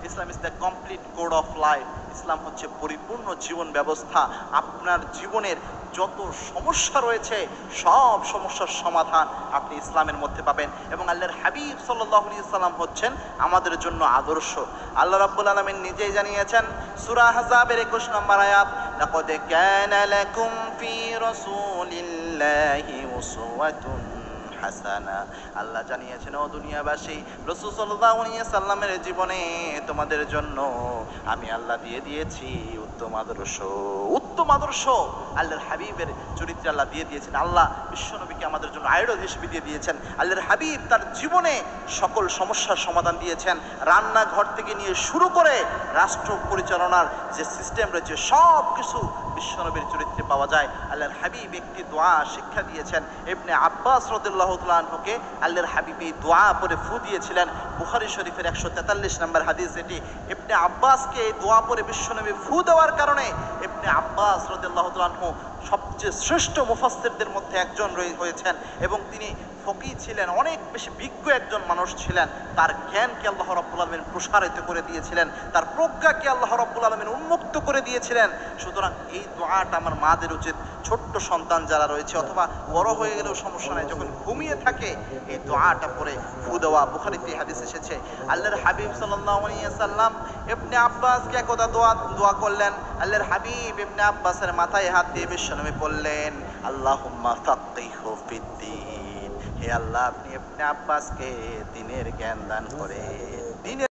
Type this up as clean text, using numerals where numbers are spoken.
Islam is the complete code of life. ইসলাম হচ্ছে পরিপূর্ণ জীবন ব্যবস্থা। আপনার জীবনের যত সমস্যা রয়েছে সব সমস্যার সমাধান আপনি ইসলামের মধ্যে পাবেন। এবং আল্লাহর হাবিব সাল্লাল্লাহু আলাইহি সাল্লাম হচ্ছেন আমাদের জন্য আদর্শ। আল্লাহ রাব্বুল আলামিন নিজেই জানিয়েছেন সূরা আহজাবের 21 নম্বর আয়াত, লাকাদ কানা লাকুম ফি রাসূলিল্লাহি উসওয়াতুন হাসানা। আল্লাহ জানিয়েছেন ও দুনিয়াবাসী, রাসূল সাল্লাল্লাহু আলাইহি সাল্লামের জীবনে তোমাদের জন্য আমি আল্লাহ দিয়ে দিয়েছি উত্তম আদর্শ। উত্তম আদর্শ আল্লাহর হাবিবের চরিত্রে আল্লাহ দিয়ে দিয়েছেন। আল্লাহ বিশ্বনবীকে আমাদের জন্য আইডল হিসেবে দিয়ে দিয়েছেন। আল্লাহর হাবিব তার জীবনে সকল সমস্যার সমাধান দিয়েছেন। রান্নাঘর থেকে নিয়ে শুরু করে রাষ্ট্র পরিচালনার যে সিস্টেম রয়েছে সব কিছু বিশ্বনবীর চরিত্রে পাওয়া যায়। আল্লাহর হাবিব একটি দোয়া শিক্ষা দিয়েছেন। ইবনে আব্বাস রাদিয়াল্লাহু তাআলা আনহুকে আল্লাহর হাবিব এই দোয়া পড়ে ফু দিয়েছিলেন। বুখারী শরীফের 143 নম্বর হাদিস এটি। ইবনে আব্বাসকে এই দোয়া পড়ে বিশ্বনবী ফু দেওয়ার কারণে ইবনে আব্বাস রাদিয়াল্লাহু তাআলা আনহু সবচেয়ে শ্রেষ্ঠ মুফাসসিরদের মধ্যে একজন হয়েছেন এবং তিনি ফকিহ ছিলেন, অনেক বেশি বিজ্ঞ একজন মানুষ ছিলেন। তার জ্ঞানকে আল্লাহ রাব্বুল আলামিন প্রসারিত করে দিয়েছিলেন, তার প্রজ্ঞাকে আল্লাহ রাব্বুল আলামিন উন্মুক্ত করে দিয়েছিলেন। সুতরাং এই দোয়াটা আমার মাদের উচিত, ছোট্ট সন্তান যারা রয়েছে অথবা বড় হয়ে গেলেও সমস্যা নাই, যখন ঘুমিয়ে থাকে এই দোয়াটা পড়ে ফু দেওয়া। বুখারীতে হাদিস এসেছে আল্লাহর হাবিব সাল্লাল্লাহু আলাইহি সাল্লাম ইবনে আব্বাসকে একদা দোয়া করলেন। আল্লাহর হাবিব ইবনে আব্বাসের মাথায় হাত দিয়ে বিশ্বনবী বললেন, আল্লাহুম্মা ফাক্কিহু ফিদ্দীন। হে আল্লাহ, আপনি ইবনে আব্বাসকে দ্বীনের জ্ঞান দান করে দিনের